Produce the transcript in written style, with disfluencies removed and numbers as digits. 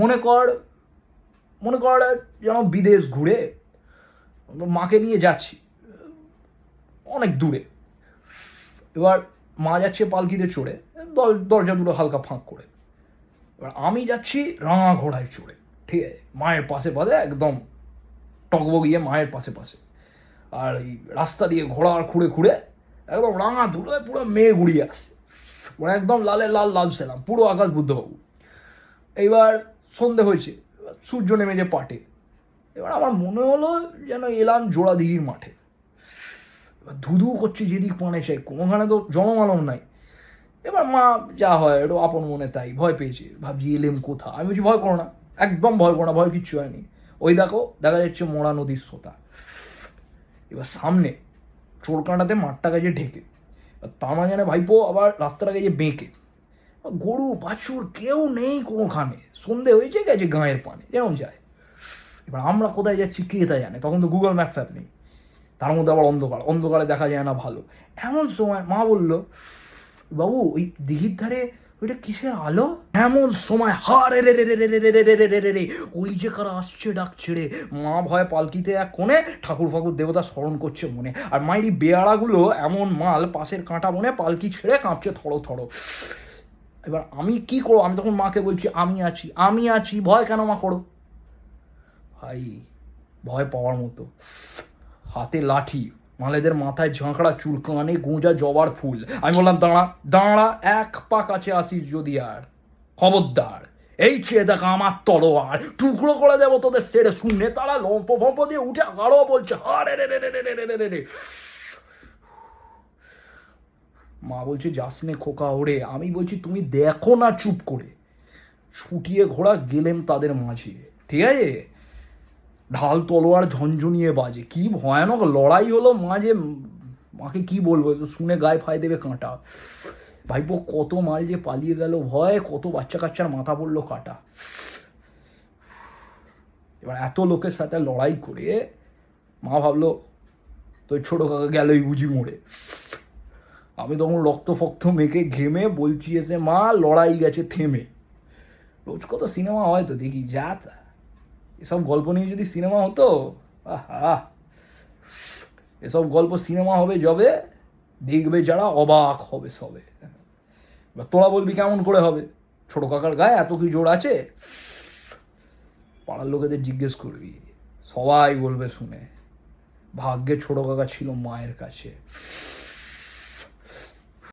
মনে কর যেন বিদেশ ঘুরে মাকে নিয়ে যাচ্ছি অনেক দূরে। এবার মা যাচ্ছে পালকিতে চড়ে, দরজা দুটো হালকা ফাঁক করে। এবার আমি যাচ্ছি রাঙা ঘোড়ায় চড়ে, ঠিক আছে, মায়ের পাশে একদম টকবগিয়ে মায়ের পাশে। আর এই রাস্তা দিয়ে ঘোড়া খুঁড়ে একদম রাঙা ধুলোয় পুরো মেয়ে গুড়িয়ে আসছে, মানে একদম লাল সেলাম, পুরো আকাশ বুদ্ধবাবু। এইবার সন্ধে হয়েছে, সূর্য নেমেছে পাটে। এবার আমার মনে হলো যেন এলাম জোড়াদিঘির মাঠে। এবার ধুধু করছে যেদিক পানে চাই, কোনোখানে তো জনমানব নাই। এবার মা যা হয় একটু আপন মনে তাই ভয় পেয়েছে, ভাবছি এলেম কোথা। আমি বলছি ভয় করো না, একদম ভয় করো না, ভয় কিচ্ছু হয়নি। ওই দেখো দেখা যাচ্ছে মরা নদীর স্রোতা। এবার সামনে চোরকাঁটাতে মাঠটা গেছে ঢেকে, তার মাঝখানে ভাইপো আবার রাস্তাটা গেছে বেঁকে। গরু বাছুর কেউ নেই কোনোখানে, সন্ধে হয়েছে গেছে গাঁয়ের পানে যেমন যায়। এবার আমরা কোথায় যাচ্ছি কে তা জানে, তখন তো গুগল ম্যাপ ফ্যাপ নেই, তার মধ্যে আবার অন্ধকারে দেখা যায় না ভালো। এমন সময় মা বলল, বাবু ওই দিঘির ধারে ওইটা কিসের আলো? এমন সময় হারে রে রে রে রে রে রে রে রে রে রে ওই যে কারা আসছে ডাক ছেড়ে। মা ভয় পালকিতে এক কোণে, ঠাকুর ফাকুর দেবতা স্মরণ করছে মনে, আর মায়ের বেয়ারাগুলো এমন মাল পাশের কাঁটা মনে পালকি ছেড়ে কাঁপছে থড়ো। এবার আমি কি করবো? আমি তখন মাকে বলছি আমি আছি, ভয় কেন মা করো? ভাই ভয় পাওয়ার মতো, হাতে লাঠি, মালেদের মাথায় ঝাঁকড়া চুল, কানে গোঁজা জবার ফুল। আমি বললাম দাঁড়া, এক পা কাছে আসিস যদি আর, খবরদার, এই চেয়ে দেখা আমার তলোয়ার, টুকরো করে দেবো তোদের সেরে। শুনে তারা লম্প ফম্প দিয়ে উঠে আরো বলছে আরে রে রে রে রে রে রে রে। মা বলছে যাস নে খোকা ওরে। আমি বলছি তুমি দেখো না চুপ করে। ছুটিয়ে ঘোড়া গেলেম তাদের মাঝে, ঠিক আছে, ঢাল তলোয়ার ঝনঝনিয়ে বাজে, কি ভয়ানক লড়াই হলো মাঝে। মাকে কি বলবো, শুনে গায়ে ফায় দেবে কাঁটা। ভাইপো কত মাল যে পালিয়ে গেল ভয়, কত বাচ্চা কাচ্চার মাথা পড়লো কাটা। এবার এত লোকের সাথে লড়াই করে মা ভাবলো তো ছোট কাকা গেলই বুঝি মরে। আমি তখন রক্ত ফক্ত মেখে ঘেমে বলছি এসে, মা লড়াই গেছে থেমে। রোজ কত সিনেমা হয় তো দেখি, যা তা, এসব গল্প নিয়ে যদি সিনেমা হতো, আহা, এসব গল্প সিনেমা হবে যবে, দেখবে যারা অবাক হবে সবে। এবার তোরা বলবি কেমন করে হবে, ছোট কাকার গায়ে এত কি জোর আছে? পাড়ার লোকেদের জিজ্ঞেস করবি, সবাই বলবে শুনে, ভাগ্যে ছোট কাকা ছিল মায়ের কাছে।